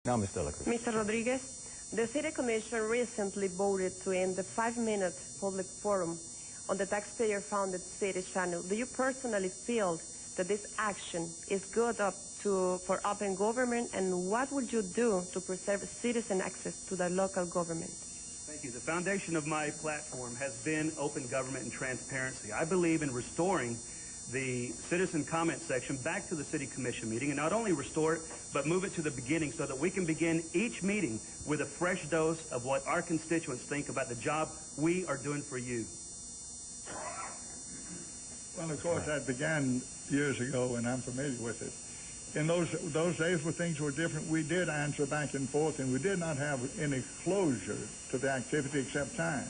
Now, Ms. De La Cruz. Mr. Rodriguez, the City Commission recently voted to end the 5-minute public forum on the taxpayer-funded city channel. Do you personally feel that this action is good for open government, and what would you do to preserve citizen access to the local government? Thank you. The foundation of my platform has been open government and transparency. I believe in restoring the citizen comment section back to the City Commission meeting, and not only restore it, but move it to the beginning so that we can begin each meeting with a fresh dose of what our constituents think about the job we are doing for you. Well, of course, that began years ago, and I'm familiar with it. In those days where things were different, we did answer back and forth, and we did not have any closure to the activity except time.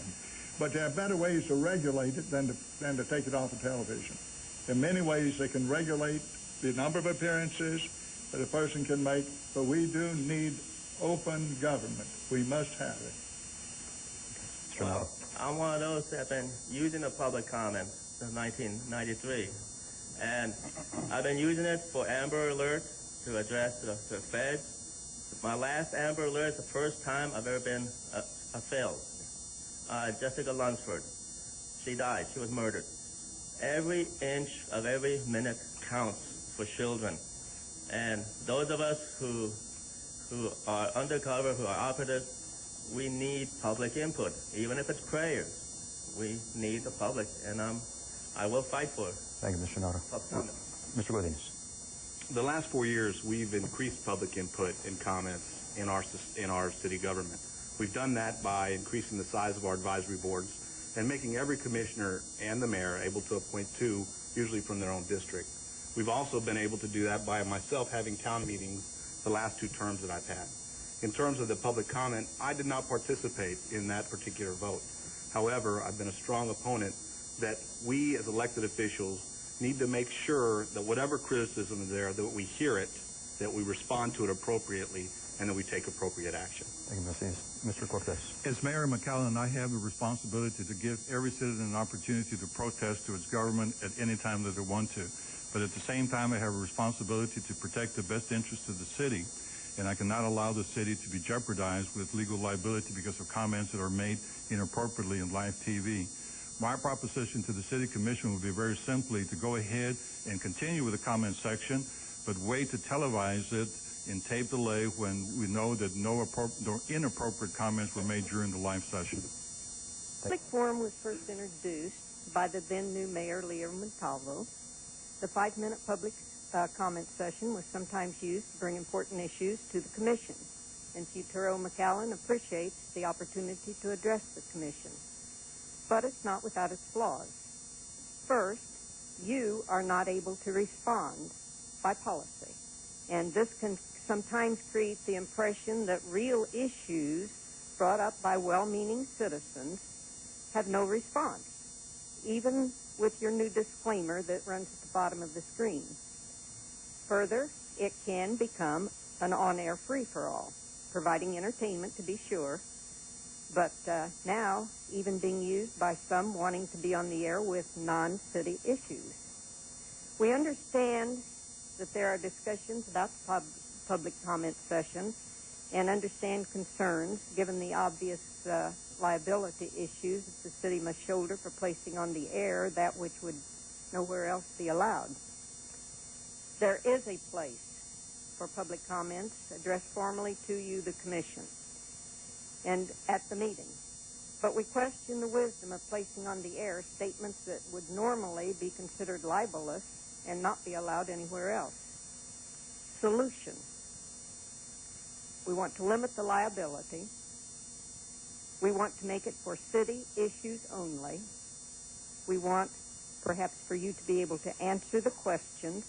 But there are better ways to regulate it than to take it off of television. In many ways, they can regulate the number of appearances that a person can make, but we do need open government. We must have it. Well, I'm one of those that have been using the public comment since 1993. And I've been using it for Amber Alert to address the feds. My last Amber Alert is the first time I've ever been failed. Jessica Lunsford, she died. She was murdered. Every inch of every minute counts for children. And those of us who are undercover, who are operatives, we need public input, even if it's prayers. We need the public, and I will fight for it. Thank you, Mr. Narro. Mr. Godinez. The last 4 years, we've increased public input and comments in our city government. We've done that by increasing the size of our advisory boards and making every commissioner and the mayor able to appoint 2, usually from their own district. We've also been able to do that by myself having town meetings the last 2 terms that I've had. In terms of the public comment, I did not participate in that particular vote. However, I've been a strong opponent that we as elected officials need to make sure that whatever criticism is there, that we hear it, that we respond to it appropriately, and that we take appropriate action. Thank you, Mr. Cortez. As Mayor McAllen, I have the responsibility to give every citizen an opportunity to protest to its government at any time that they want to. But at the same time, I have a responsibility to protect the best interests of the city, and I cannot allow the city to be jeopardized with legal liability because of comments that are made inappropriately in live TV. My proposition to the City Commission would be very simply to go ahead and continue with the comment section, but wait to televise it in tape delay when we know that no inappropriate comments were made during the live session. The public forum was first introduced by the then new Mayor, Leo Montalvo. The 5-minute public comment session was sometimes used to bring important issues to the Commission, and Futuro McAllen appreciates the opportunity to address the Commission. But it's not without its flaws. First, you are not able to respond by policy, and this can sometimes create the impression that real issues brought up by well-meaning citizens have no response, even with your new disclaimer that runs at the bottom of the screen. Further, it can become an on-air free-for-all, providing entertainment to be sure, but now even being used by some wanting to be on the air with non-city issues. We understand that there are discussions about the public comment session and understand concerns given the obvious liability issues that the city must shoulder for placing on the air that which would nowhere else be allowed. There is a place for public comments addressed formally to you, the Commission, and at the meeting. But we question the wisdom of placing on the air statements that would normally be considered libelous and not be allowed anywhere else. Solution. We want to limit the liability. We want to make it for city issues only. We want, perhaps, for you to be able to answer the questions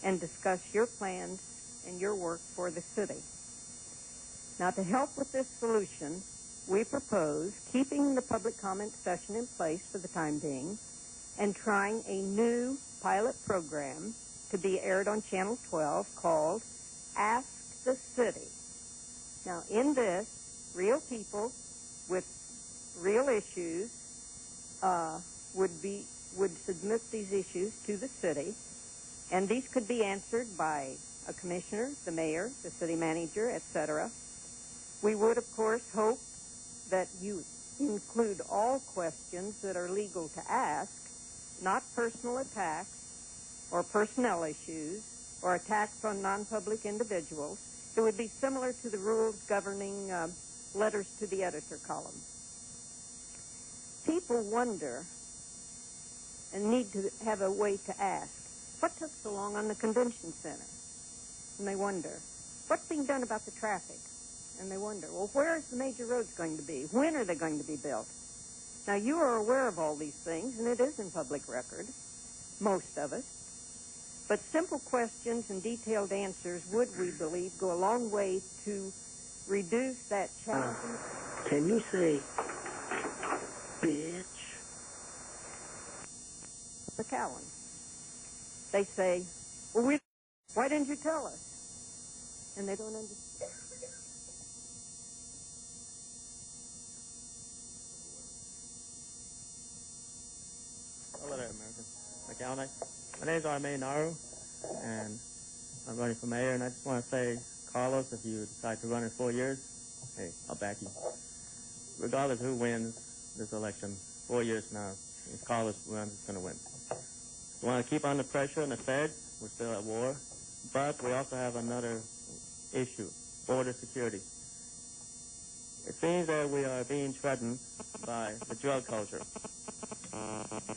and discuss your plans and your work for the city. Now, to help with this solution, we propose keeping the public comment session in place for the time being and trying a new pilot program to be aired on Channel 12 called Ask the City. Now, in this, real people with real issues would submit these issues to the city, and these could be answered by a commissioner, the mayor, the city manager, etc. We would, of course, hope that you include all questions that are legal to ask, not personal attacks or personnel issues or attacks on non-public individuals. It would be similar to the rules governing letters to the editor column. People wonder and need to have a way to ask, what took so long on the convention center? And they wonder, what's being done about the traffic? And they wonder, well, where is the major roads going to be? When are they going to be built? Now, you are aware of all these things, and it is in public record, most of us. But simple questions and detailed answers would, we believe, go a long way to reduce that challenge. Can you say, bitch? McAllen. They say, well, why didn't you tell us? And they don't understand. Hello there, American. McAllen. My name is Armin Narro, and I'm running for mayor, and I just want to say, Carlos, if you decide to run in 4 years, hey, I'll back you. Regardless of who wins this election, 4 years now, if Carlos runs, it's going to win. We want to keep under pressure on the Fed. We're still at war. But we also have another issue, border security. It seems that we are being threatened by the drug culture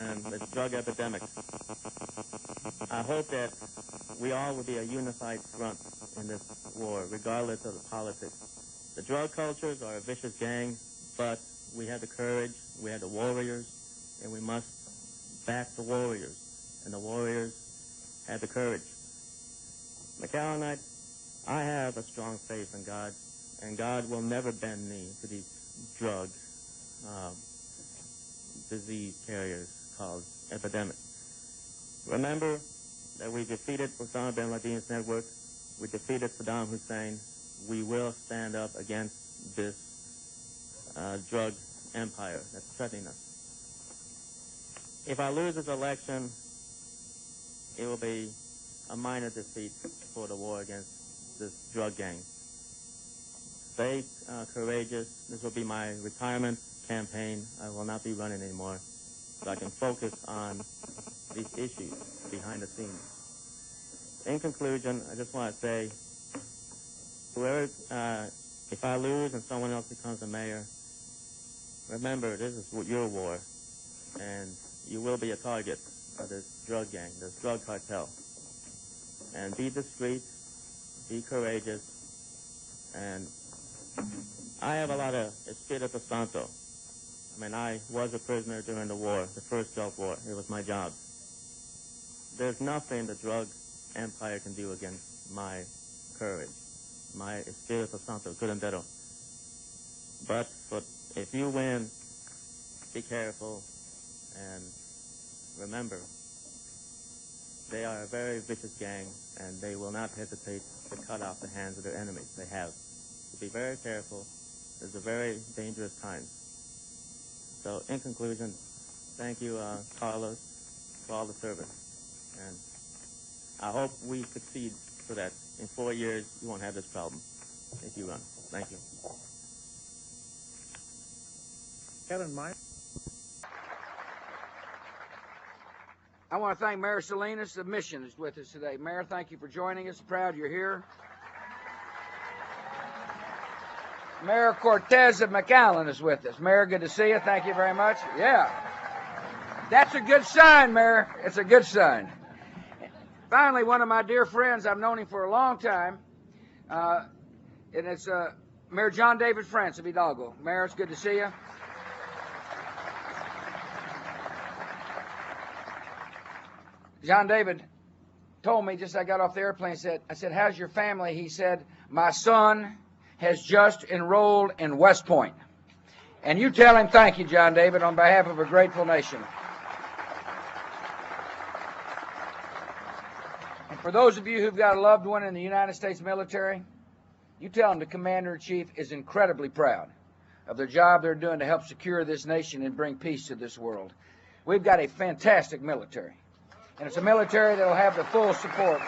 and the drug epidemic. I hope that we all will be a unified front in this war, regardless of the politics. The drug cultures are a vicious gang, but we have the courage, we have the warriors, and we must back the warriors. And the warriors have the courage. McAllen, I have a strong faith in God, and God will never bend me to these drug disease carriers called epidemics. Remember that we defeated Osama bin Laden's network. We defeated Saddam Hussein. We will stand up against this drug empire that's threatening us. If I lose this election, it will be a minor defeat for the war against this drug gang. Stay courageous. This will be my retirement campaign. I will not be running anymore, so I can focus on these issues behind the scenes. In conclusion, I just want to say, whoever, if I lose and someone else becomes the mayor, remember, this is your war, and you will be a target of this drug gang, this drug cartel. And be discreet, be courageous, and I have a lot of Espírito Santo. I mean, I was a prisoner during the war, the first Gulf War. It was my job. There's nothing the drug empire can do against my courage, my Espírito Santo, curandero. But if you win, be careful, and remember, they are a very vicious gang, and they will not hesitate to cut off the hands of their enemies. They have. So be very careful. It's a very dangerous time. So, in conclusion, thank you, Carlos, for all the service. And I hope we succeed so that in 4 years you won't have this problem if you run. Thank you. Kevin Meyer. I want to thank Mayor Salinas. The mission is with us today. Mayor, thank you for joining us. Proud you're here. Mayor Cortez of McAllen is with us. Mayor, good to see you. Thank you very much. Yeah. That's a good sign, Mayor. It's a good sign. Finally, one of my dear friends, I've known him for a long time, and it's Mayor John David France of Hidalgo. Mayor, it's good to see you. John David told me just as I got off the airplane, I said, how's your family? He said, my son has just enrolled in West Point. And you tell him thank you, John David, on behalf of a grateful nation. And for those of you who've got a loved one in the United States military, you tell them the Commander-in-Chief is incredibly proud of the job they're doing to help secure this nation and bring peace to this world. We've got a fantastic military. And it's a military that will have the full support.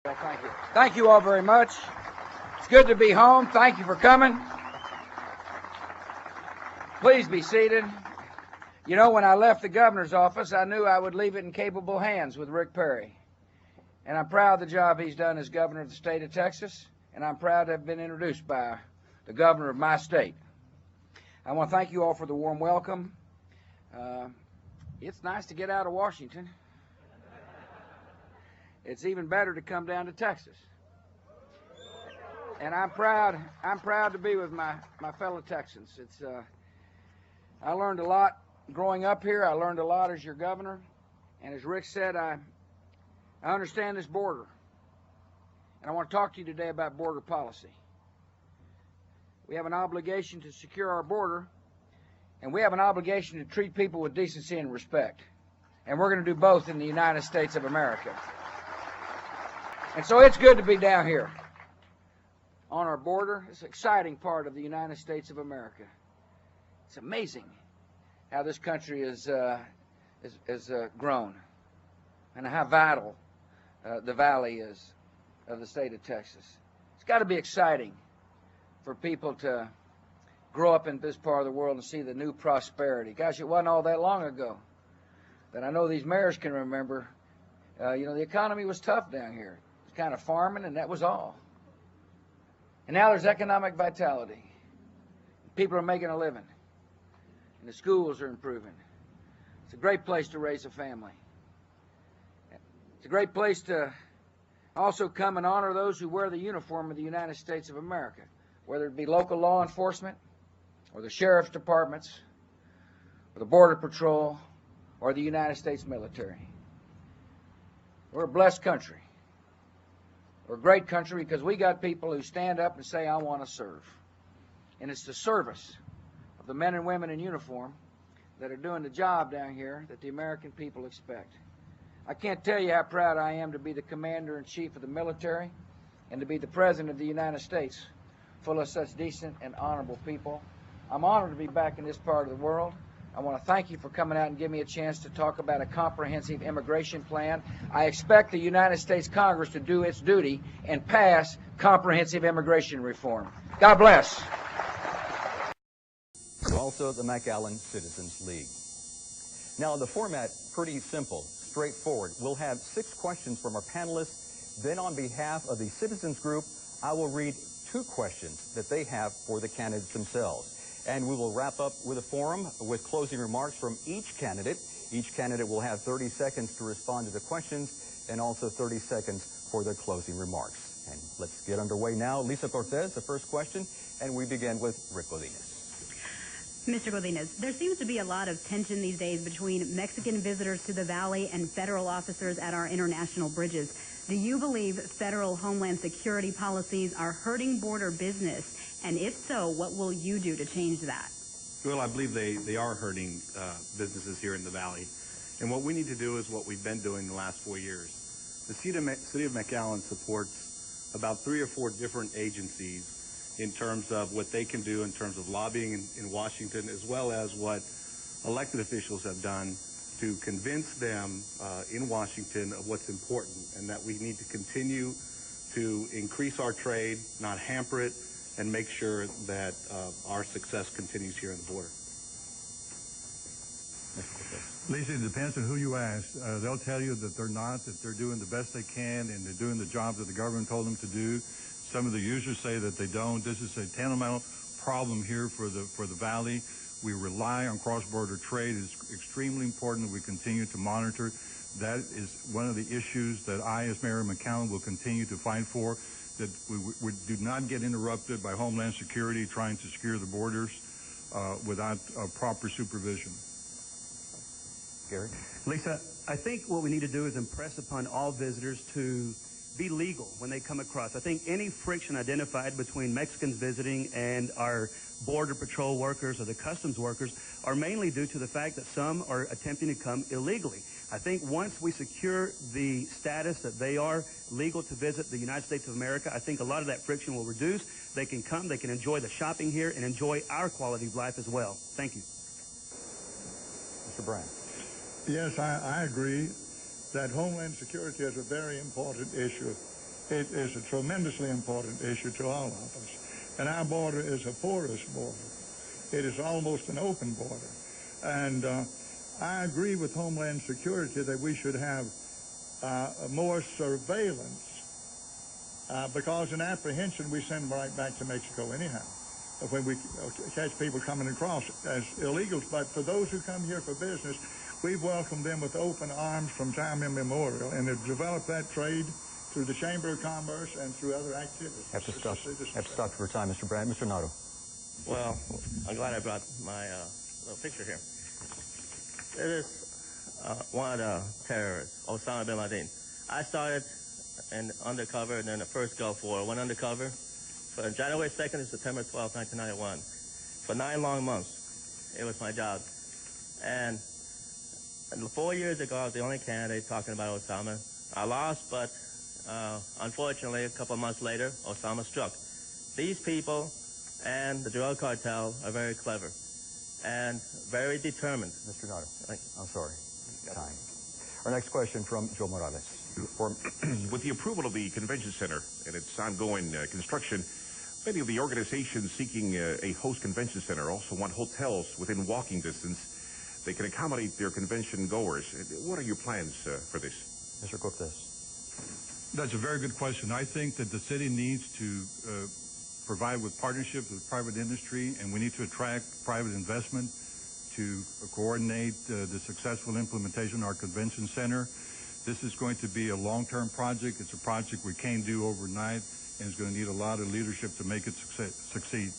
Well, thank you. Thank you all very much. It's good to be home. Thank you for coming. Please be seated. You know, when I left the governor's office, I knew I would leave it in capable hands with Rick Perry. And I'm proud of the job he's done as governor of the state of Texas, and I'm proud to have been introduced by the governor of my state. I want to thank you all for the warm welcome. It's nice to get out of Washington. It's even better to come down to Texas. And I'm proud to be with my fellow Texans. I learned a lot growing up here. I learned a lot as your governor. And as Rick said, I understand this border. And I want to talk to you today about border policy. We have an obligation to secure our border, and we have an obligation to treat people with decency and respect. And we're going to do both in the United States of America. And so it's good to be down here on our border. It's an exciting part of the United States of America. It's amazing how this country has grown and how vital the valley is of the state of Texas. It's got to be exciting for people to grow up in this part of the world and see the new prosperity. Gosh, it wasn't all that long ago that I know these mayors can remember. The economy was tough down here. It was kind of farming, and that was all. And now there's economic vitality. People are making a living. And the schools are improving. It's a great place to raise a family. It's a great place to also come and honor those who wear the uniform of the United States of America, whether it be local law enforcement or the sheriff's departments or the Border Patrol or the United States military. We're a blessed country. We're a great country because we got people who stand up and say, I want to serve. And it's the service of the men and women in uniform that are doing the job down here that the American people expect. I can't tell you how proud I am to be the commander-in-chief of the military and to be the president of the United States, full of such decent and honorable people. I'm honored to be back in this part of the world. I want to thank you for coming out and giving me a chance to talk about a comprehensive immigration plan. I expect the United States Congress to do its duty and pass comprehensive immigration reform. God bless. Also the McAllen Citizens League. Now, the format, pretty simple, straightforward. We'll have 6 questions from our panelists. Then on behalf of the Citizens Group, I will read 2 questions that they have for the candidates themselves. And we will wrap up with a forum with closing remarks from each candidate. Each candidate will have 30 seconds to respond to the questions and also 30 seconds for their closing remarks. And let's get underway now. Lisa Cortez, the first question, and we begin with Rick Godinez. Mr. Godinez, there seems to be a lot of tension these days between Mexican visitors to the Valley and federal officers at our international bridges. Do you believe federal Homeland Security policies are hurting border business? And if so, what will you do to change that? Well, I believe they are hurting businesses here in the Valley. And what we need to do is what we've been doing the last 4 years. The city of McAllen supports about 3 or 4 different agencies in terms of what they can do in terms of lobbying in Washington, as well as what elected officials have done to convince them in Washington of what's important and that we need to continue to increase our trade, not hamper it, and make sure that our success continues here on the border. Lisa, it depends on who you ask. They'll tell you that they're not, that they're doing the best they can, and they're doing the job that the government told them to do. Some of the users say that they don't. This is a fundamental problem here for the Valley. We rely on cross-border trade. It's extremely important that we continue to monitor. That is one of the issues that I, as Mayor McAllen, will continue to fight for, that we do not get interrupted by Homeland Security trying to secure the borders without proper supervision. Gary? Lisa, I think what we need to do is impress upon all visitors to be legal when they come across. I think any friction identified between Mexicans visiting and our Border Patrol workers or the customs workers are mainly due to the fact that some are attempting to come illegally. I think once we secure the status that they are legal to visit the United States of America, I think a lot of that friction will reduce. They can come, they can enjoy the shopping here, and enjoy our quality of life as well. Thank you. Mr. Bryan. Yes, I agree that Homeland Security is a very important issue. It is a tremendously important issue to all of us. And our border is a porous border. It is almost an open border. And I agree with Homeland Security that we should have more surveillance because in apprehension we send them right back to Mexico anyhow when we catch people coming across as illegals. But for those who come here for business, we've welcomed them with open arms from time immemorial and have developed that trade through the Chamber of Commerce and through other activities. Have to stop for time, Mr. Brand. Mr. Narro. Well, I'm glad I brought my little picture here. It is one of the terrorists, Osama bin Laden. I started undercover during the first Gulf War. Went undercover from January 2nd to September 12th, 1991. For 9 long months, it was my job. And 4 years ago, I was the only candidate talking about Osama. I lost, but unfortunately, a couple of months later, Osama struck. These people and the drug cartel are very clever and very determined. Mr. Narro, I'm sorry. Time. Our next question from Joe Morales. With the approval of the convention center and its ongoing construction, many of the organizations seeking a host convention center also want hotels within walking distance. They can accommodate their convention goers. What are your plans for this? Mr. Cortez. That's a very good question. I think that the city needs to provide with partnerships with private industry, and we need to attract private investment to coordinate the successful implementation of our convention center. This is going to be a long-term project. It's a project we can't do overnight, and it's going to need a lot of leadership to make it succeed.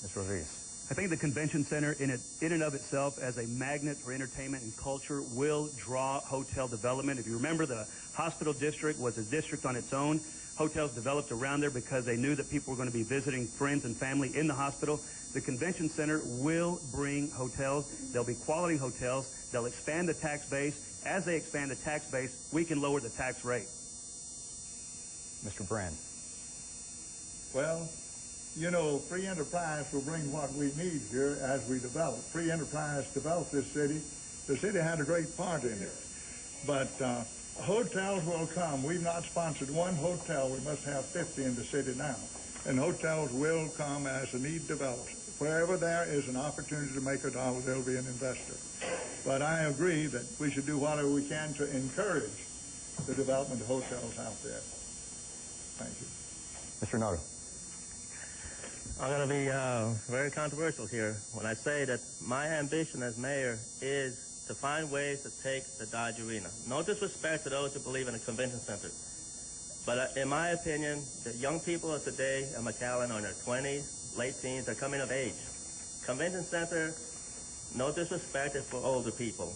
Mr. Rodriguez. I think the convention center in and of itself as a magnet for entertainment and culture will draw hotel development. If you remember, the hospital district was a district on its own. Hotels developed around there because they knew that people were going to be visiting friends and family in the hospital. The convention center will bring hotels. They'll be quality hotels. They'll expand the tax base. As they expand the tax base, we can lower the tax rate. Mr. Brand. Well, you know, free enterprise will bring what we need here as we develop. Free enterprise developed this city. The city had a great part in it. But hotels will come. We've not sponsored one hotel. We must have 50 in the city now. And hotels will come as the need develops. Wherever there is an opportunity to make a dollar, there'll be an investor. But I agree that we should do whatever we can to encourage the development of hotels out there. Thank you. Mr. Narro. I'm going to be very controversial here when I say that my ambition as mayor is to find ways to take the Dodge Arena. No disrespect to those who believe in a convention center. But in my opinion, the young people of today in McAllen are in their 20s, late teens, are coming of age. Convention center, no disrespect, is for older people.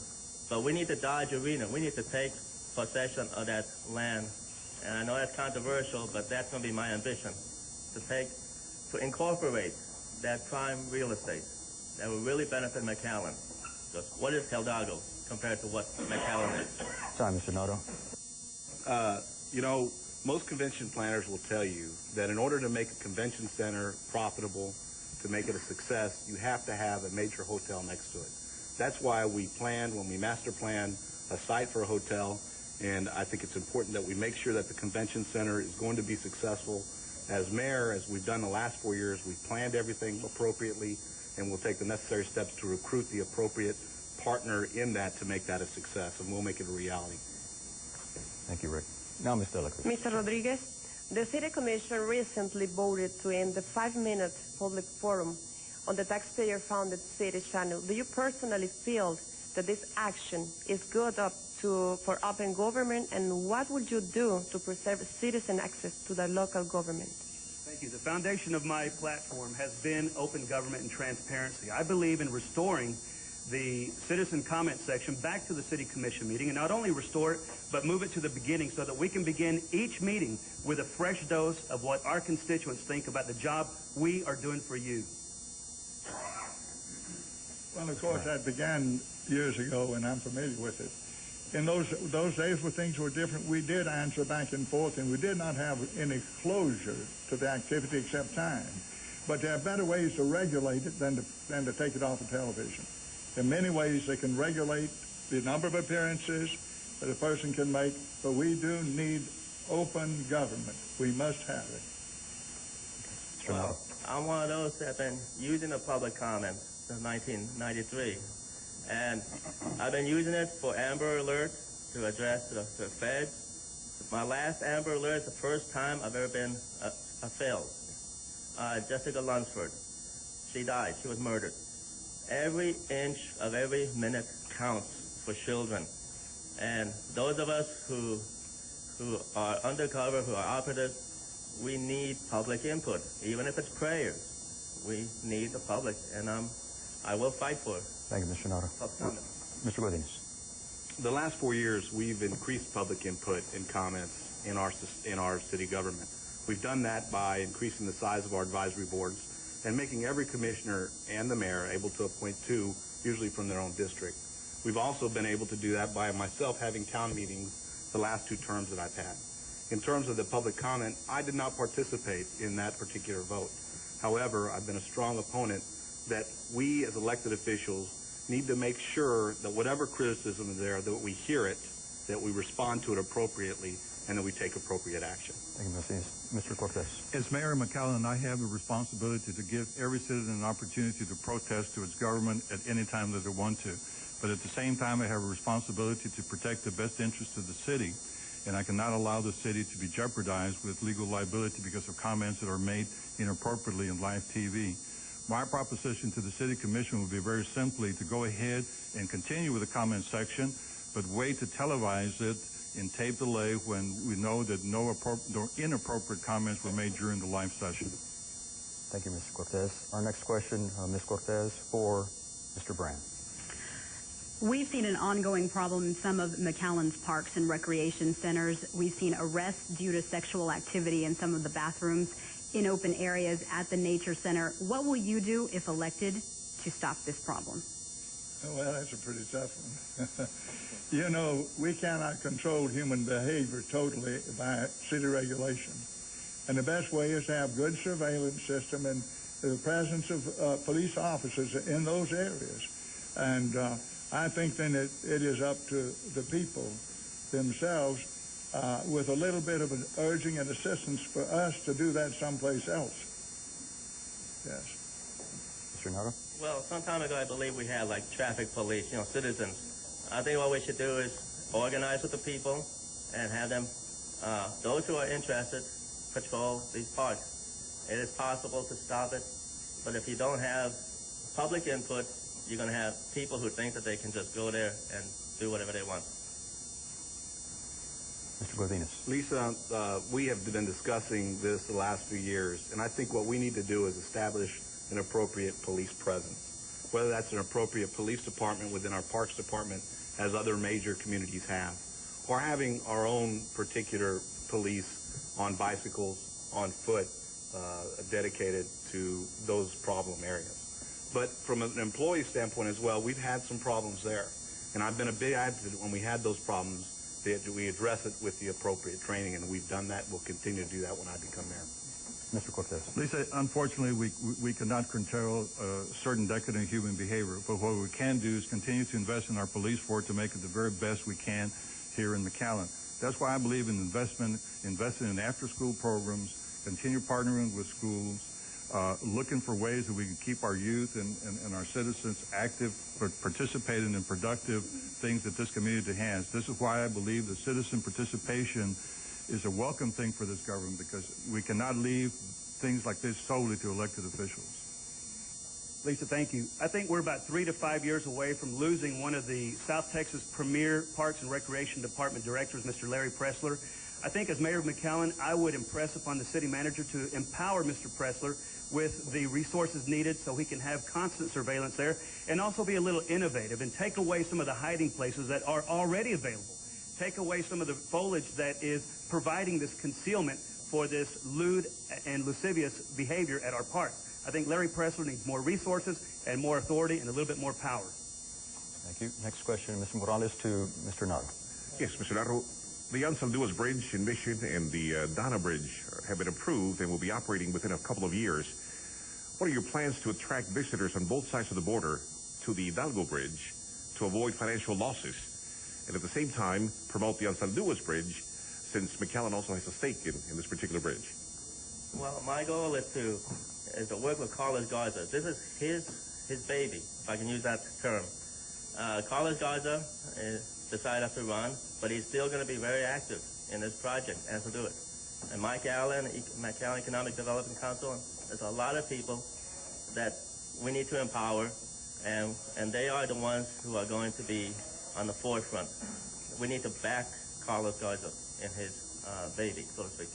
But we need the Dodge Arena. We need to take possession of that land. And I know that's controversial, but that's going to be my ambition, to incorporate that prime real estate that will really benefit McAllen. Because what is Hidalgo compared to what McAllen is? Time, Mr. Narro. You know, most convention planners will tell you that in order to make a convention center profitable, to make it a success, you have to have a major hotel next to it. That's why we planned, when we master planned, a site for a hotel, and I think it's important that we make sure that the convention center is going to be successful. As mayor, as we've done the last 4 years, we've planned everything appropriately, and we'll take the necessary steps to recruit the appropriate partner in that to make that a success, and we'll make it a reality. Thank you, Rick. Now, Ms. Dela Cruz. Mr. Rodriguez, the City Commission recently voted to end the 5-minute public forum on the taxpayer-funded city channel. Do you personally feel that this action is good for open government, and what would you do to preserve citizen access to the local government? Thank you. The foundation of my platform has been open government and transparency. I believe in restoring the citizen comment section back to the City Commission meeting, and not only restore it, but move it to the beginning so that we can begin each meeting with a fresh dose of what our constituents think about the job we are doing for you. Well, of course, that began years ago, and I'm familiar with it. In those days where things were different, we did answer back and forth, and we did not have any closure to the activity except time. But there are better ways to regulate it than to take it off of television. In many ways, they can regulate the number of appearances that a person can make, but we do need open government. We must have it. Well, I'm one of those that have been using the public comment since 1993. And I've been using it for Amber Alert to address the feds. My last Amber Alert is the first time I've ever been failed. Jessica Lunsford, she died. She was murdered. Every inch of every minute counts for children. And those of us who are undercover, who are operatives, we need public input, even if it's prayers. We need the public, and I will fight for it. Thank you, Mr. Narro. Mr. Godinez. The last 4 years, we've increased public input and comments in our city government. We've done that by increasing the size of our advisory boards and making every commissioner and the mayor able to appoint 2, usually from their own district. We've also been able to do that by myself having town meetings the last 2 terms that I've had. In terms of the public comment, I did not participate in that particular vote. However, I've been a strong opponent that we as elected officials need to make sure that whatever criticism is there, that we hear it, that we respond to it appropriately, and that we take appropriate action. Thank you, Mr. Cortez. As Mayor McAllen, I have the responsibility to give every citizen an opportunity to protest to its government at any time that they want to. But at the same time, I have a responsibility to protect the best interests of the city, and I cannot allow the city to be jeopardized with legal liability because of comments that are made inappropriately in live TV. My proposition to the City Commission would be very simply to go ahead and continue with the comment section, but wait to televise it in tape delay when we know that no inappropriate comments were made during the live session. Thank you, Mr. Cortez. Our next question, Ms. Cortez, for Mr. Brand. We've seen an ongoing problem in some of McAllen's parks and recreation centers. We've seen arrests due to sexual activity in some of the bathrooms in open areas at the Nature Center. What will you do, if elected, to stop this problem? Well, that's a pretty tough one. You know, we cannot control human behavior totally by city regulation. And the best way is to have good surveillance system and the presence of police officers in those areas. And I think then it is up to the people themselves with a little bit of an urging and assistance for us to do that someplace else. Yes. Mr. Narro? Well, some time ago, I believe we had like traffic police, citizens. I think what we should do is organize with the people and have them, those who are interested, patrol these parks. It is possible to stop it, but if you don't have public input, you're going to have people who think that they can just go there and do whatever they want. Mr. Godinez. Lisa, we have been discussing this the last few years, and I think what we need to do is establish an appropriate police presence, whether that's an appropriate police department within our parks department, as other major communities have, or having our own particular police on bicycles, on foot, dedicated to those problem areas. But from an employee standpoint as well, we've had some problems there. And I've been a big advocate when we had those problems that we address it with the appropriate training, and we've done that. We'll continue to do that when I become mayor. Mr. Cortez. Lisa, unfortunately, we cannot control certain decadent human behavior, but what we can do is continue to invest in our police force to make it the very best we can here in McAllen. That's why I believe in investing in after-school programs, continue partnering with schools, looking for ways that we can keep our youth and our citizens active, participating in productive things that this community has. This is why I believe that citizen participation is a welcome thing for this government, because we cannot leave things like this solely to elected officials. Lisa, thank you. I think we're about 3 to 5 years away from losing one of the South Texas premier Parks and Recreation Department directors, Mr. Larry Pressler. I think as Mayor of McAllen, I would impress upon the city manager to empower Mr. Pressler with the resources needed so he can have constant surveillance there, and also be a little innovative and take away some of the hiding places that are already available. Take away some of the foliage that is providing this concealment for this lewd and lascivious behavior at our parks. I think Larry Pressler needs more resources and more authority and a little bit more power. Thank you. Next question, Mr. Morales to Mr. Narro. Yes, Mr. Narro. The Anthology Bridge in Mission and the Donna Bridge have been approved and will be operating within a couple of years. What are your plans to attract visitors on both sides of the border to the Hidalgo Bridge to avoid financial losses, and at the same time promote the Anthology Bridge, since McAllen also has a stake in this particular bridge? Well, my goal is to work with Carlos Garza. This is his baby, if I can use that term. Carlos Garza decided to run, but he's still going to be very active in this project and to do it. And McAllen Economic Development Council, there's a lot of people that we need to empower, and they are the ones who are going to be on the forefront. We need to back Carlos Garza in his baby, so to speak.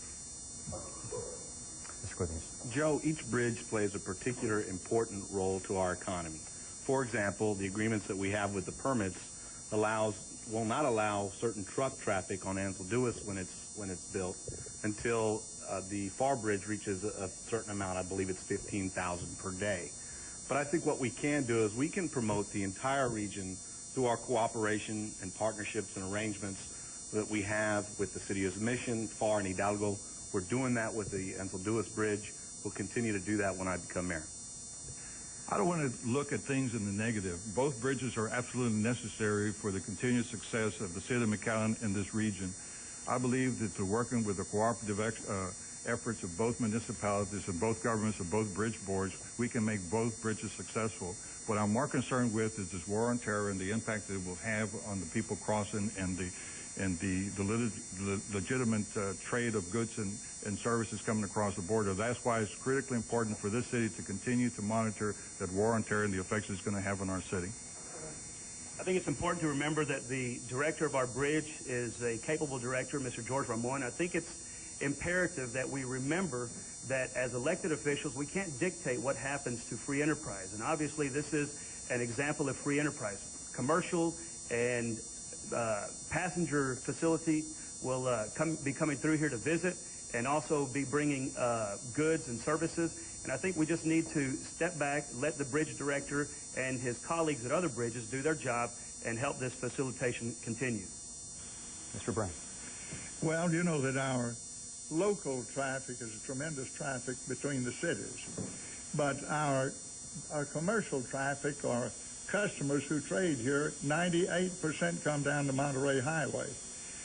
Joe, each bridge plays a particular important role to our economy. For example, the agreements that we have with the permits will not allow certain truck traffic on Anthology when it's built until the FAR bridge reaches a certain amount. I believe it's 15,000 per day. But I think what we can do is we can promote the entire region through our cooperation and partnerships and arrangements that we have with the City of Mission, FAR, and Hidalgo. We're doing that with the Anthology Bridge. We'll continue to do that when I become mayor. I don't want to look at things in the negative. Both bridges are absolutely necessary for the continued success of the city of McAllen in this region. I believe that through working with the cooperative efforts of both municipalities, of both governments, of both bridge boards, we can make both bridges successful. What I'm more concerned with is this war on terror and the impact that it will have on the people crossing and the legitimate trade of goods and services coming across the border. That's why it's critically important for this city to continue to monitor that war on terror and the effects it's going to have on our city. I think it's important to remember that the director of our bridge is a capable director, Mr. George Ramon. I think it's imperative that we remember that as elected officials, we can't dictate what happens to free enterprise. And obviously, this is an example of free enterprise. Commercial and passenger facility will be coming through here to visit and also be bringing goods and services. And I think we just need to step back, let the bridge director and his colleagues at other bridges do their job and help this facilitation continue. Mr. Brown. Well, you know that our local traffic is a tremendous traffic between the cities. But our commercial traffic, our customers who trade here, 98% come down the Monterey Highway.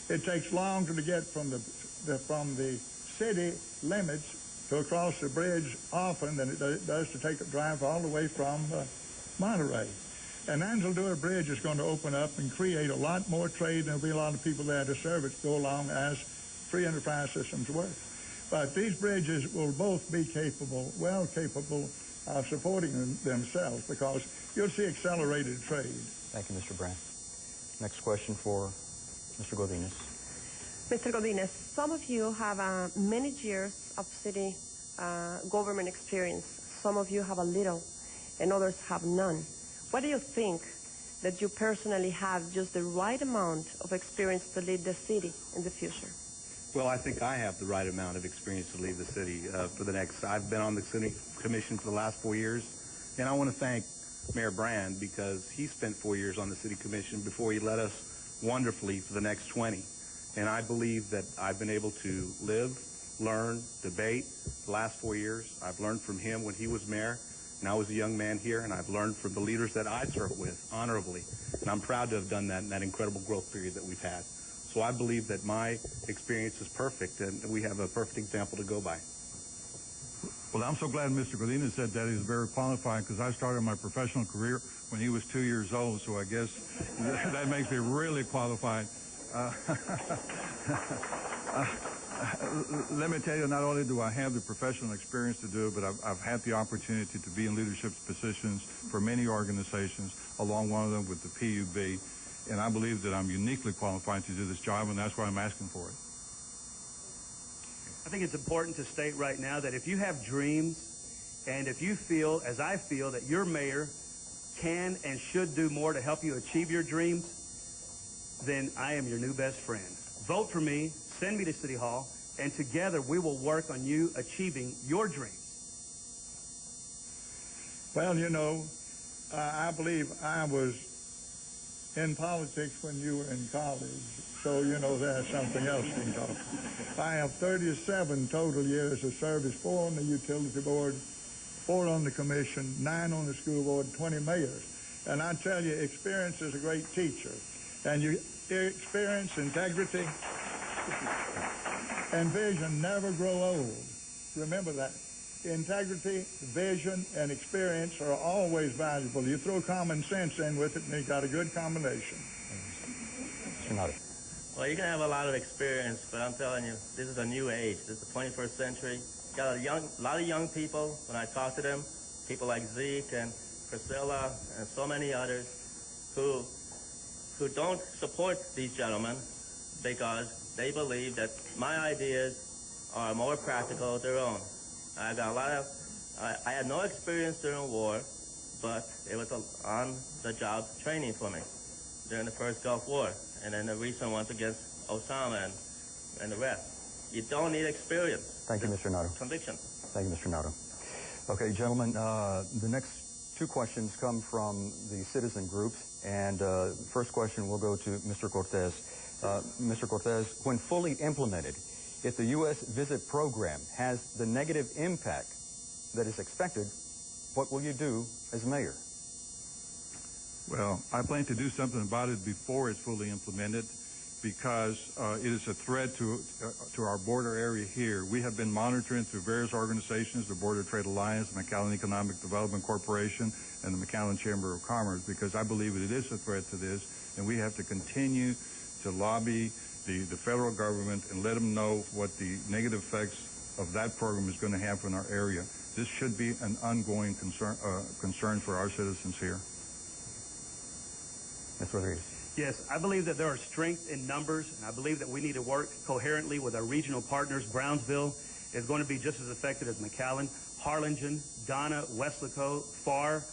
It takes longer to get from the city limits to across the bridge often than it does to drive all the way from Monterey. And Anthology Bridge is going to open up and create a lot more trade, and there'll be a lot of people there to serve it go along as free enterprise systems work. But these bridges will both be well capable of supporting themselves because you'll see accelerated trade. Thank you, Mr. Brown. Next question for Mr. Godinez. Mr. Godinez, some of you have many years of city government experience. Some of you have a little, and others have none. What do you think that you personally have just the right amount of experience to lead the city in the future? Well, I think I have the right amount of experience to lead the city I've been on the city commission for the last 4 years, and I want to thank Mayor Brand because he spent 4 years on the city commission before he led us wonderfully for the next 20. And I believe that I've been able to live, learn, debate the last 4 years. I've learned from him when he was mayor, and I was a young man here, and I've learned from the leaders that I served with honorably. And I'm proud to have done that in that incredible growth period that we've had. So I believe that my experience is perfect, and we have a perfect example to go by. Well, I'm so glad Mr. Godinez said that. He's very qualified because I started my professional career when he was 2 years old, so I guess that makes me really qualified. Let me tell you, not only do I have the professional experience to do it, but I've had the opportunity to be in leadership positions for many organizations, along one of them with the PUB, and I believe that I'm uniquely qualified to do this job, and that's why I'm asking for it. I think it's important to state right now that if you have dreams, and if you feel, as I feel, that your mayor can and should do more to help you achieve your dreams, then I am your new best friend. Vote for me, send me to City Hall, and together we will work on you achieving your dreams. Well, you know, I believe I was in politics when you were in college, so you know there's something else to talk. I have 37 total years of service, 4 on the utility board, 4 on the commission, 9 on the school board, 20 mayors. And I tell you, experience is a great teacher. And you experience, integrity, And vision never grow old. Remember that. Integrity, vision, and experience are always valuable. You throw common sense in with it, and you got a good combination. Well, you can have a lot of experience, but I'm telling you, this is a new age. This is the 21st century. Got a lot of young people, when I talk to them, people like Zeke and Priscilla and so many others who don't support these gentlemen because they believe that my ideas are more practical than their own. I got a lot of, I had no experience during the war, but it was on-the-job training for me during the first Gulf War, and then the recent ones against Osama and the rest. You don't need experience. Thank you, Mr. Narro. Conviction. Thank you, Mr. Narro. Okay, gentlemen, the next two questions come from the citizen groups, and first question will go to Mr. Cortez. Mr. Cortez, when fully implemented, if the U.S. visit program has the negative impact that is expected, what will you do as mayor? Well, I plan to do something about it before it's fully implemented because it is a threat to our border area here. We have been monitoring through various organizations, the Border Trade Alliance, the McAllen Economic Development Corporation, and the McAllen Chamber of Commerce, because I believe that it is a threat to this, and we have to continue to lobby the federal government and let them know what the negative effects of that program is going to have in our area. This should be an ongoing concern for our citizens here. Ms. Rodriguez. Yes, I believe that there are strengths in numbers, and I believe that we need to work coherently with our regional partners. Brownsville is going to be just as effective as McAllen. Harlingen, Donna, Weslaco, Farr,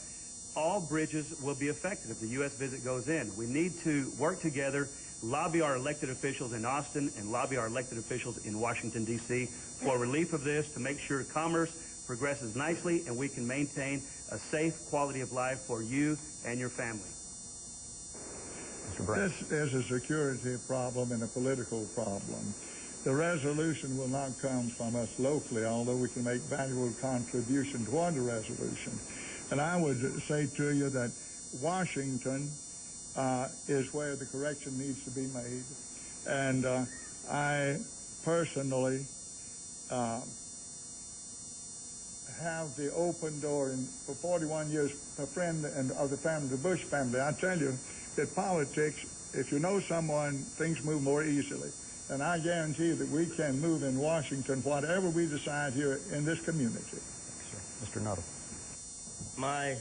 all bridges will be affected if the U.S. visit goes in. We need to work together, lobby our elected officials in Austin and lobby our elected officials in Washington, D.C. for relief of this to make sure commerce progresses nicely and we can maintain a safe quality of life for you and your family. This is a security problem and a political problem. The resolution will not come from us locally, although we can make valuable contribution toward the resolution. And I would say to you that Washington is where the correction needs to be made. And I personally have the open door, and for 41 years, a friend of the family, the Bush family. I tell you that politics, if you know someone, things move more easily. And I guarantee that we can move in Washington whatever we decide here in this community. Mr. Narro. My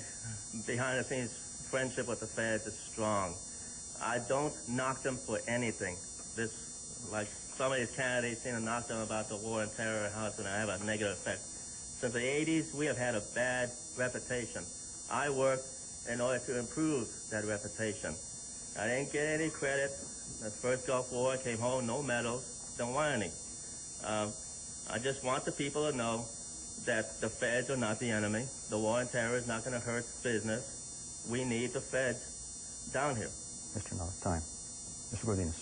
behind-the-scenes friendship with the feds is strong. I don't knock them for anything. This, like some of these candidates seem to knock them about the war and terror and how it's going to have a negative effect. Since the 80s, we have had a bad reputation. I worked in order to improve that reputation. I didn't get any credit. The first Gulf War, I came home, no medals, don't want any. I just want the people to know that the feds are not the enemy. The war and terror is not going to hurt business. We need the feds down here. Mr. Narro, time. Mr. Godinez.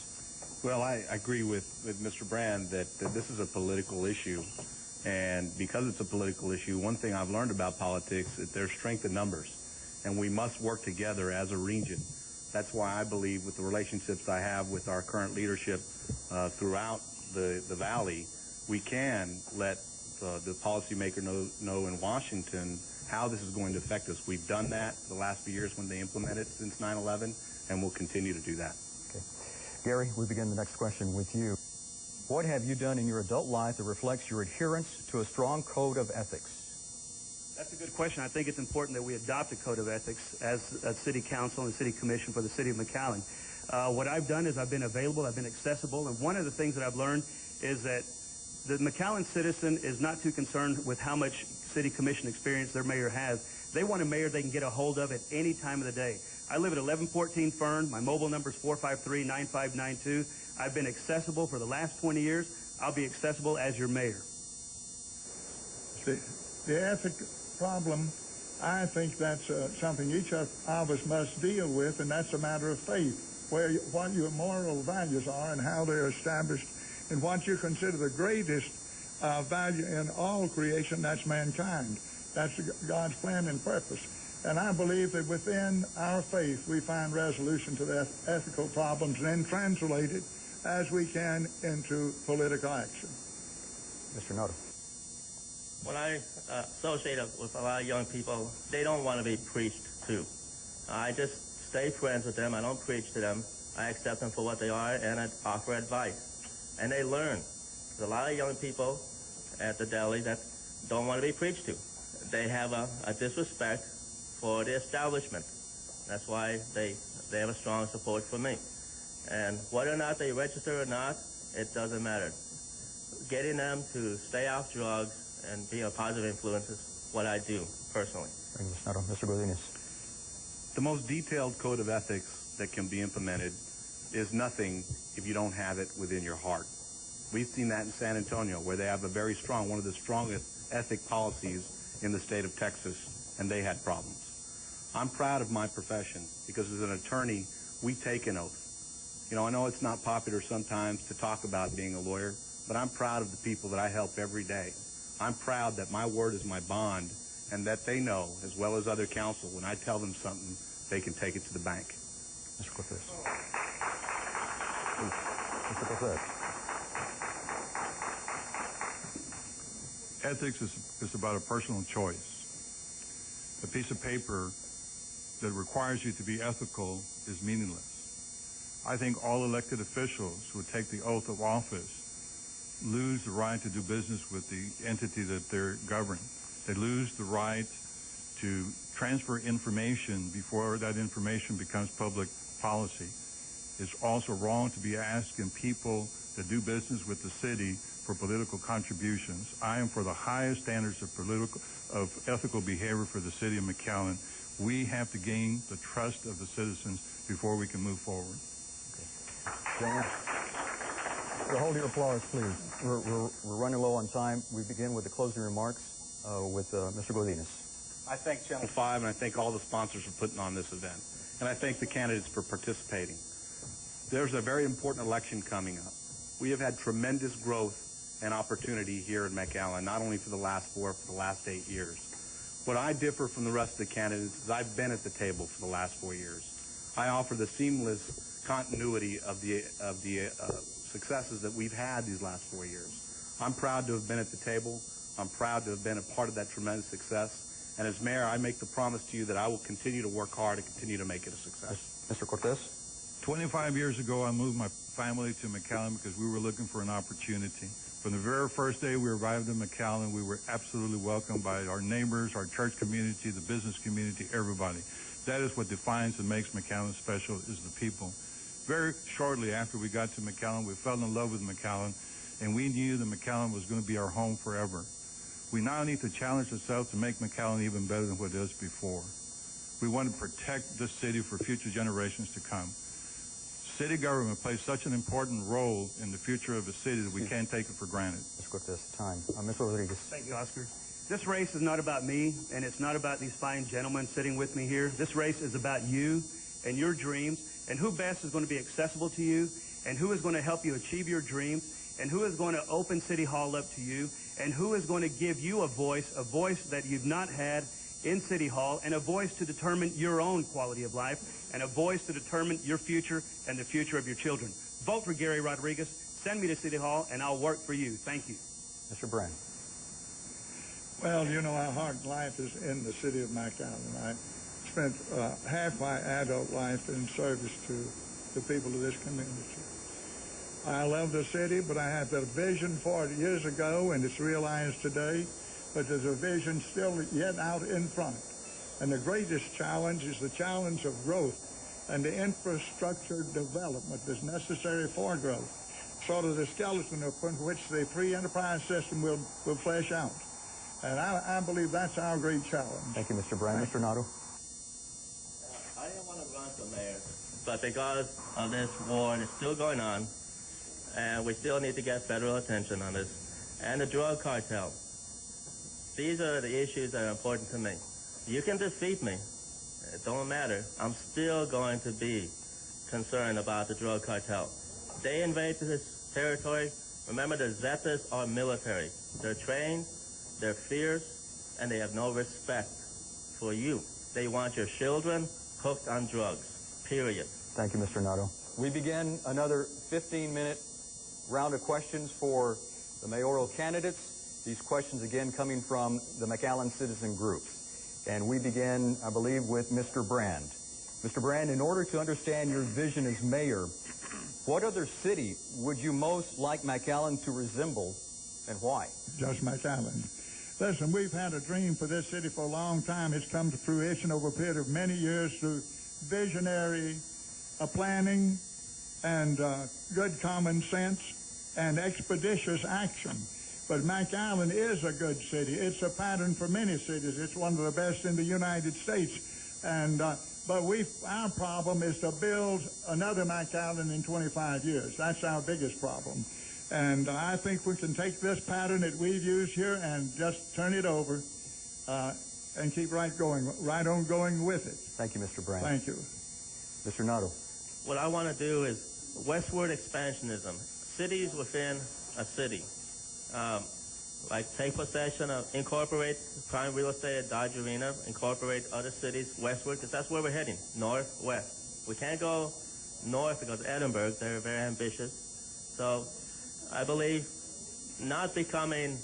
Well, I agree with Mr. Brand that this is a political issue. And because it's a political issue, one thing I've learned about politics is there's strength in numbers. And we must work together as a region. That's why I believe with the relationships I have with our current leadership throughout the valley, we can let the policymaker know in Washington how this is going to affect us. We've done that the last few years when they implemented it since 9/11, and we'll continue to do that. Okay. Gary, we begin the next question with you. What have you done in your adult life that reflects your adherence to a strong code of ethics? That's a good question. I think it's important that we adopt a code of ethics as a city council and city commission for the city of McAllen. What I've done is I've been available, I've been accessible, and one of the things that I've learned is that the McAllen citizen is not too concerned with how much city commission experience their mayor has. They want a mayor they can get a hold of at any time of the day. I live at 1114 Fern. My mobile number is 453-9592. I've been accessible for the last 20 years. I'll be accessible as your mayor. The ethic problem, I think that's something each of us must deal with, and that's a matter of faith, what your moral values are and how they're established, and what you consider the greatest value in all creation, that's mankind. That's God's plan and purpose. And I believe that within our faith we find resolution to the ethical problems and then translated as we can into political action. Mr. Narro. When I associate with a lot of young people, they don't want to be preached to. I just stay friends with them. I don't preach to them. I accept them for what they are, and I offer advice. And they learn. There's a lot of young people at the deli that don't want to be preached to. They have a disrespect for the establishment. That's why they have a strong support for me. And whether or not they register or not, it doesn't matter. Getting them to stay off drugs and be a positive influence is what I do personally. Thank you, Mr. Narro. Mr. Godinez. The most detailed code of ethics that can be implemented is nothing if you don't have it within your heart. We've seen that in San Antonio, where they have a very strong, one of the strongest ethic policies in the state of Texas, and they had problems. I'm proud of my profession because as an attorney, we take an oath. You know, I know it's not popular sometimes to talk about being a lawyer, but I'm proud of the people that I help every day. I'm proud that my word is my bond and that they know, as well as other counsel, when I tell them something, they can take it to the bank. Mr. Cortez. Mr. Cortez. Ethics is about a personal choice. A piece of paper that requires you to be ethical is meaningless. I think all elected officials who take the oath of office lose the right to do business with the entity that they're governing. They lose the right to transfer information before that information becomes public policy. It's also wrong to be asking people that do business with the city for political contributions. I am for the highest standards of ethical behavior for the city of McAllen. We have to gain the trust of the citizens before we can move forward. Okay. Hold your applause, please. We're running low on time. We begin with the closing remarks with Mr. Godinez. I thank Channel 5 and I thank all the sponsors for putting on this event. And I thank the candidates for participating. There's a very important election coming up. We have had tremendous growth and opportunity here in McAllen, not only for the last 4, for the last 8 years. What I differ from the rest of the candidates is I've been at the table for the last 4 years. I offer the seamless continuity of the successes that we've had these last 4 years. I'm proud to have been at the table. I'm proud to have been a part of that tremendous success. And as mayor, I make the promise to you that I will continue to work hard and continue to make it a success. Mr. Cortez? 25 years ago, I moved my family to McAllen because we were looking for an opportunity. From the very first day we arrived in McAllen, we were absolutely welcomed by our neighbors, our church community, the business community, everybody. That is what defines and makes McAllen special, is the people. Very shortly after we got to McAllen, we fell in love with McAllen, and we knew that McAllen was going to be our home forever. We now need to challenge ourselves to make McAllen even better than what it is before. We want to protect this city for future generations to come. City government plays such an important role in the future of the city that we can't take it for granted. Mr. Cortez, time. Mr. Rodriguez. Thank you, Oscar. This race is not about me, and it's not about these fine gentlemen sitting with me here. This race is about you and your dreams, and who best is going to be accessible to you, and who is going to help you achieve your dreams, and who is going to open City Hall up to you, and who is going to give you a voice that you've not had in City Hall, and a voice to determine your own quality of life, and a voice to determine your future and the future of your children. Vote for Gary Rodriguez. Send me to City Hall, and I'll work for you. Thank you. Mr. Brand. Well, you know, our hard life is in the city of McAllen. I spent half my adult life in service to the people of this community. I love the city, but I had a vision for it years ago, and it's realized today. But there's a vision still yet out in front. And the greatest challenge is the challenge of growth and the infrastructure development that's necessary for growth. Sort of the skeleton upon which the free enterprise system will flesh out. And I believe that's our great challenge. Thank you, Mr. Brand. Mr. Narro. I didn't want to run for mayor, but because of this war that's still going on, and we still need to get federal attention on this, and the drug cartel. These are the issues that are important to me. You can defeat me. It don't matter. I'm still going to be concerned about the drug cartel. They invade this territory. Remember, the Zetas are military. They're trained, they're fierce, and they have no respect for you. They want your children hooked on drugs, period. Thank you, Mr. Narro. We begin another 15-minute round of questions for the mayoral candidates. These questions again coming from the McAllen citizen groups. And we begin, I believe, with Mr. Brand. Mr. Brand, in order to understand your vision as mayor, what other city would you most like McAllen to resemble, and why? Just McAllen. Listen, we've had a dream for this city for a long time. It's come to fruition over a period of many years through visionary planning and good common sense and expeditious action. But McAllen is a good city. It's a pattern for many cities. It's one of the best in the United States. And but our problem is to build another McAllen in 25 years. That's our biggest problem. And I think we can take this pattern that we've used here and just turn it over and keep right on going with it. Thank you, Mr. Brand. Thank you. Mr. Narro. What I want to do is westward expansionism, cities within a city. Like take possession of, incorporate prime real estate at Dodge Arena, incorporate other cities westward, because that's where we're heading, northwest. We can't go north because Edinburgh, they're very ambitious. So I believe not becoming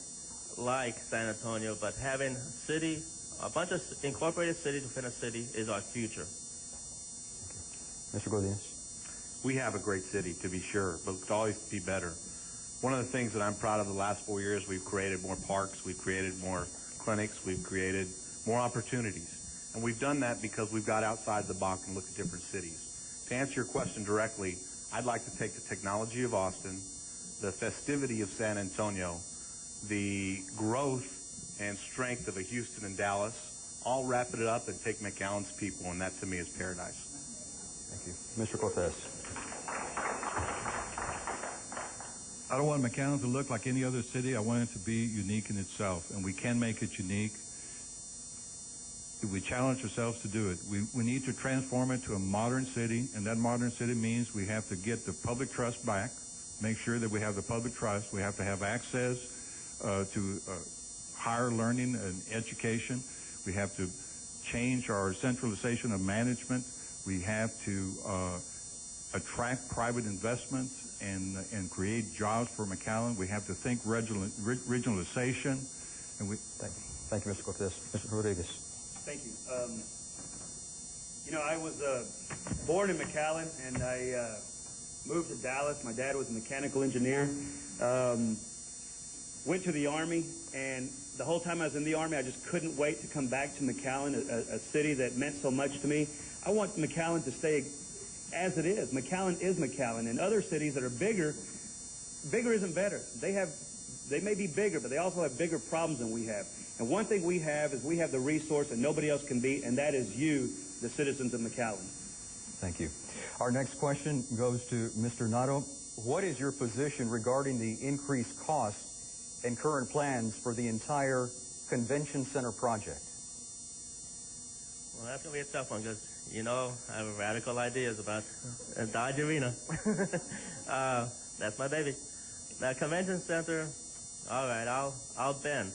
like San Antonio, but having a bunch of incorporated cities within a city is our future. Mr. Godinez. We have a great city, to be sure, but it could always be better. One of the things that I'm proud of the last 4 years, we've created more parks, we've created more clinics, we've created more opportunities. And we've done that because we've got outside the box and looked at different cities. To answer your question directly, I'd like to take the technology of Austin, the festivity of San Antonio, the growth and strength of a Houston and Dallas, all wrap it up and take McAllen's people, and that to me is paradise. Thank you. Mr. Cortez. I don't want McAllen to look like any other city. I want it to be unique in itself, and we can make it unique if we challenge ourselves to do it. We need to transform it to a modern city, and that modern city means we have to get the public trust back, make sure that we have the public trust. We have to have access to higher learning and education. We have to change our centralization of management. We have to attract private investment and create jobs for McAllen. We have to think regionalization. And we Thank you, Mr. Cortez. Mr. Rodriguez. Thank you. You know, I was born in McAllen, and I moved to Dallas. My dad was a mechanical engineer. Went to the Army, and the whole time I was in the Army, I just couldn't wait to come back to McAllen, a city that meant so much to me. I want McAllen to stay as it is. McAllen is McAllen. And other cities that are bigger isn't better. They may be bigger, but they also have bigger problems than we have. And one thing we have is we have the resource that nobody else can beat, and that is you, the citizens of McAllen. Thank you. Our next question goes to Mr. Narro. What is your position regarding the increased costs and current plans for the entire convention center project? Well, that's going to be a tough one because, you know, I have radical ideas about Dodge Arena. That's my baby. The convention center, all right, I'll bend.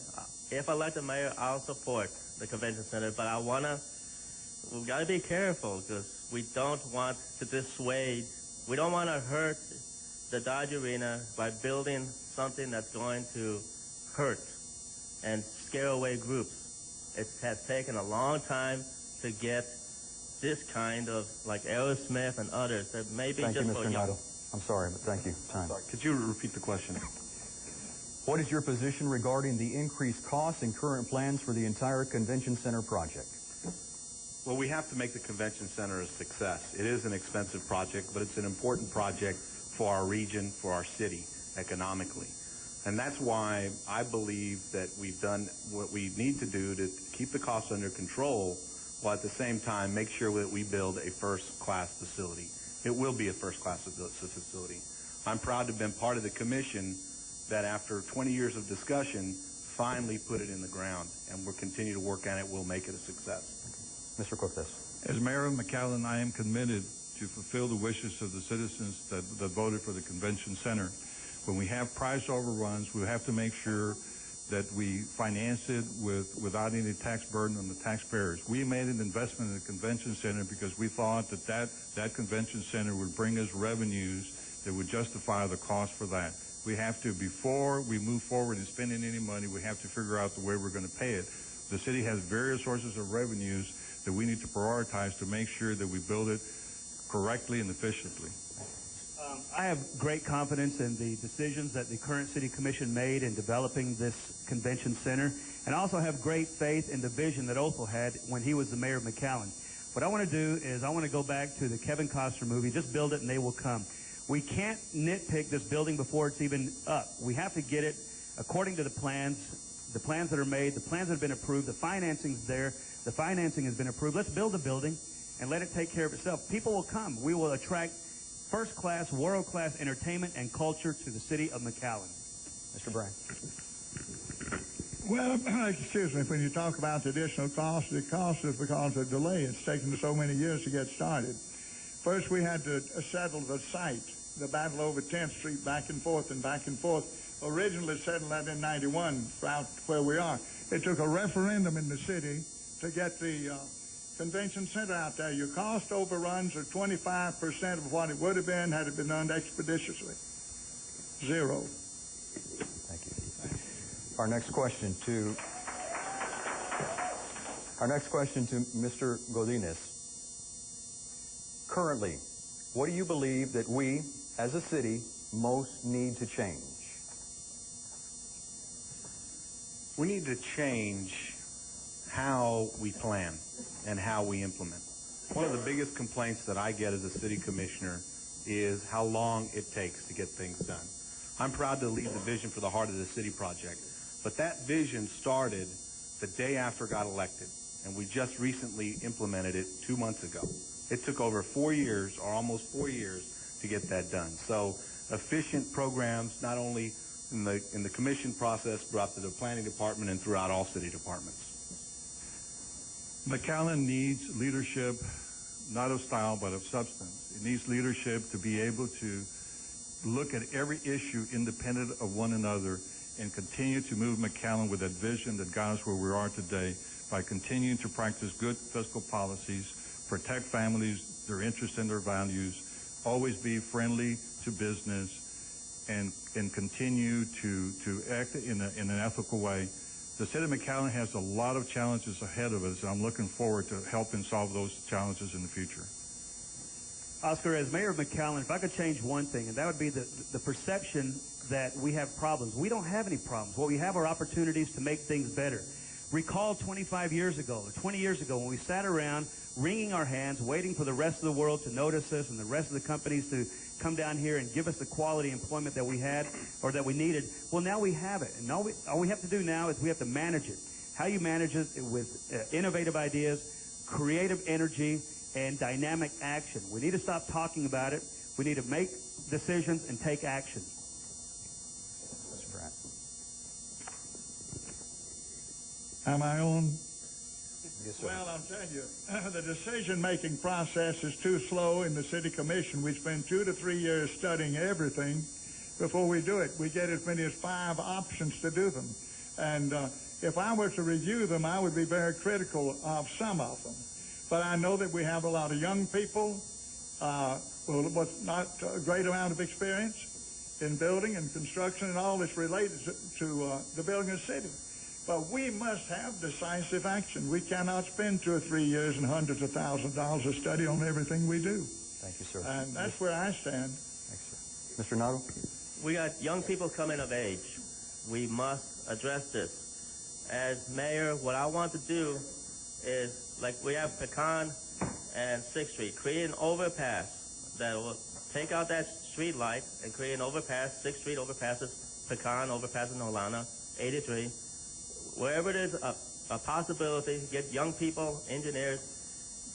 If elected mayor, I'll support the convention center, but we've got to be careful because we don't want to dissuade, we don't want to hurt the Dodge Arena by building something that's going to hurt and scare away groups. It has taken a long time to get this kind of, like Aerosmith and others, that maybe just for Mr. Narro. I'm sorry, but thank you. Time. Could you repeat the question? What is your position regarding the increased costs and current plans for the entire convention center project? Well, we have to make the convention center a success. It is an expensive project, but it's an important project for our region, for our city, economically. And that's why I believe that we've done what we need to do to keep the costs under control, while at the same time make sure that we build a first-class facility. It will be a first-class facility. I'm proud to have been part of the commission that after 20 years of discussion, finally put it in the ground, and we'll continue to work on it. We'll make it a success. Mr. Cortez. As mayor of McAllen, I am committed to fulfill the wishes of the citizens that voted for the convention center. When we have price overruns, we have to make sure that we finance it without any tax burden on the taxpayers. We made an investment in the convention center because we thought that convention center would bring us revenues that would justify the cost for that. We have to, before we move forward in spending any money, we have to figure out the way we're going to pay it. The city has various sources of revenues that we need to prioritize to make sure that we build it correctly and efficiently. I have great confidence in the decisions that the current city commission made in developing this convention center, and I also have great faith in the vision that Othel had when he was the mayor of McAllen. What I want to do is I want to go back to the Kevin Costner movie, just build it and they will come. We can't nitpick this building before it's even up. We have to get it according to the plans that are made, the plans that have been approved, the financing's there, the financing has been approved. Let's build the building and let it take care of itself. People will come. We will attract first-class, world-class entertainment and culture to the city of McAllen. Mr. Bryan. Well, excuse me, when you talk about the additional cost, the cost is because of delay. It's taken so many years to get started. First, we had to settle the site, the battle over 10th Street, back and forth and back and forth. Originally settled that in 91, out where we are. It took a referendum in the city to get the convention center out there. Your cost overruns are 25% of what it would have been had it been done expeditiously. Zero. Thank you. Our next question to Mr. Godinez. Currently, what do you believe that we, as a city, most need to change? We need to change how we plan and how we implement. One of the biggest complaints that I get as a city commissioner is how long it takes to get things done. I'm proud to lead the Vision for the Heart of the City project, but that vision started the day after I got elected, and we just recently implemented it 2 months ago. It took over 4 years, or almost 4 years, to get that done. So efficient programs, not only in the commission process, but through the planning department and throughout all city departments. McAllen needs leadership, not of style, but of substance. It needs leadership to be able to look at every issue independent of one another and continue to move McAllen with that vision that got us where we are today by continuing to practice good fiscal policies, protect families, their interests and their values, always be friendly to business, and continue to act in an ethical way. The city of McAllen has a lot of challenges ahead of us, and I'm looking forward to helping solve those challenges in the future. Oscar, as mayor of McAllen, if I could change one thing, and that would be the perception that we have problems. We don't have any problems. What we have are opportunities to make things better. Recall 25 years ago, or 20 years ago, when we sat around wringing our hands, waiting for the rest of the world to notice us and the rest of the companies to come down here and give us the quality employment that we had or that we needed. Well, now we have it. And all we have to do now is we have to manage it. How you manage it with innovative ideas, creative energy, and dynamic action. We need to stop talking about it. We need to make decisions and take action. Mr. Pratt. Am I on? Yes, sir. Well, I'll tell you, the decision-making process is too slow in the city commission. We spend 2 to 3 years studying everything before we do it. We get as many as 5 options to do them. And if I were to review them, I would be very critical of some of them. But I know that we have a lot of young people with not a great amount of experience in building and construction and all that's related to the building of the city. But we must have decisive action. We cannot spend 2 or 3 years and hundreds of thousands of dollars of study on everything we do. Thank you, sir. And that's where I stand. Thanks, sir. Mr. Narro? We got young people coming of age. We must address this. As mayor, what I want to do is, like we have Pecan and 6th Street, create an overpass that will take out that street light and create an overpass. 6th Street overpasses Pecan, overpasses Nolana, 83. Wherever there's a possibility, get young people, engineers.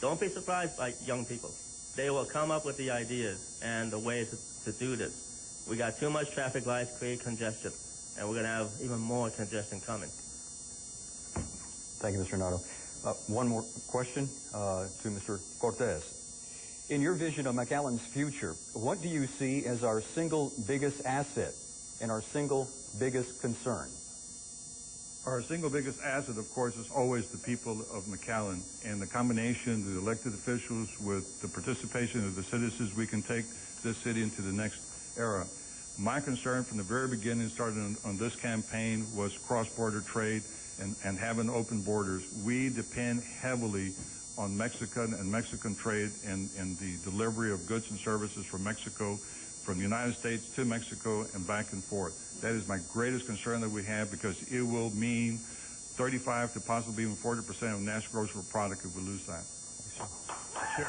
Don't be surprised by young people. They will come up with the ideas and the ways to do this. We got too much traffic lights, create congestion, and we're going to have even more congestion coming. Thank you, Mr. Narro. One more question to Mr. Cortez. In your vision of McAllen's future, what do you see as our single biggest asset and our single biggest concern? Our single biggest asset, of course, is always the people of McAllen, and the combination of the elected officials with the participation of the citizens, we can take this city into the next era. My concern from the very beginning, starting on this campaign, was cross-border trade and having open borders. We depend heavily on Mexican trade and the delivery of goods and services from Mexico, from the United States to Mexico and back and forth. That is my greatest concern that we have, because it will mean 35 to possibly even 40% of national gross product if we lose that. Sure.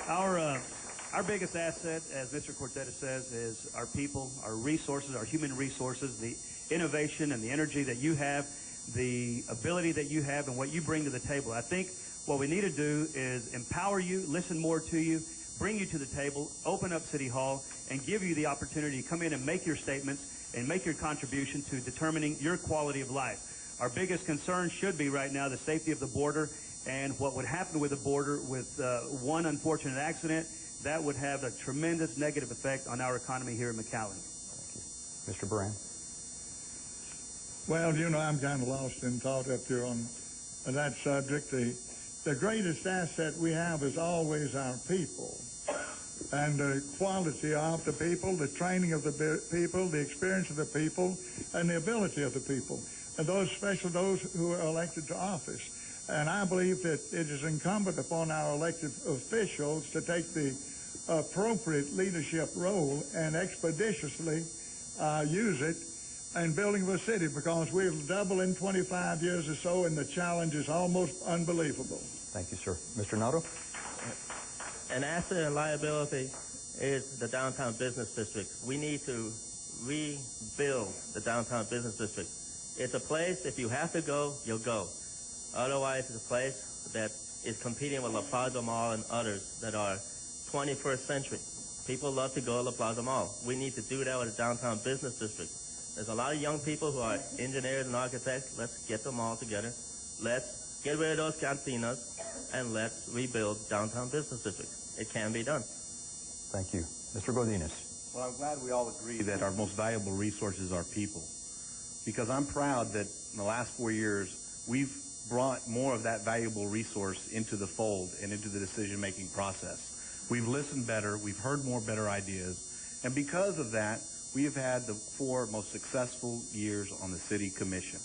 Our biggest asset, as Mr. Cortez says, is our people, our resources, our human resources, the innovation and the energy that you have, the ability that you have, and what you bring to the table. I think what we need to do is empower you, listen more to you, bring you to the table, open up City Hall, and give you the opportunity to come in and make your statements and make your contribution to determining your quality of life. Our biggest concern should be right now the safety of the border, and what would happen with the border with one unfortunate accident. That would have a tremendous negative effect on our economy here in McAllen. Thank you. Mr. Brand? Well, you know, I'm kind of lost in thought up here on that subject. The greatest asset we have is always our people, and the quality of the people, the training of the people, the experience of the people, and the ability of the people, and those, especially those who are elected to office. And I believe that it is incumbent upon our elected officials to take the appropriate leadership role and expeditiously use it in building of a city, because we'll double in 25 years or so, and the challenge is almost unbelievable. Thank you, sir. Mr. Narro? An asset and liability is the downtown business district. We need to rebuild the downtown business district. It's a place, if you have to go, you'll go. Otherwise, it's a place that is competing with La Plaza Mall and others that are 21st century. People love to go to La Plaza Mall. We need to do that with the downtown business district. There's a lot of young people who are engineers and architects. Let's get them all together. Let's get rid of those cantinas, and let's rebuild downtown business district. It can be done. Thank you. Mr. Godinez? Well, I'm glad we all agree that our most valuable resource is our people, because I'm proud that in the last 4 years, we've brought more of that valuable resource into the fold and into the decision-making process. We've listened better, we've heard more better ideas, and because of that, we have had the 4 most successful years on the City Commission.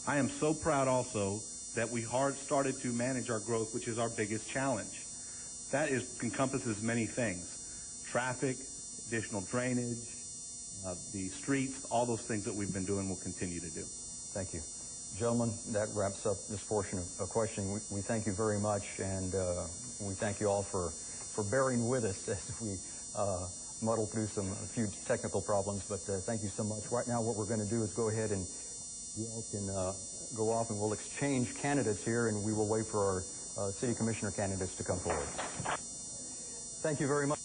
I am so proud also that we started to manage our growth, which is our biggest challenge. That encompasses many things: traffic, additional drainage, the streets, all those things that we've been doing will continue to do. Thank you. Gentlemen, that wraps up this portion of questioning. We thank you very much, and we thank you all for bearing with us as we muddle through a few technical problems, but thank you so much. Right now what we're going to do is go ahead and you all can go off, and we'll exchange candidates here, and we will wait for our city commissioner candidates to come forward. Thank you very much.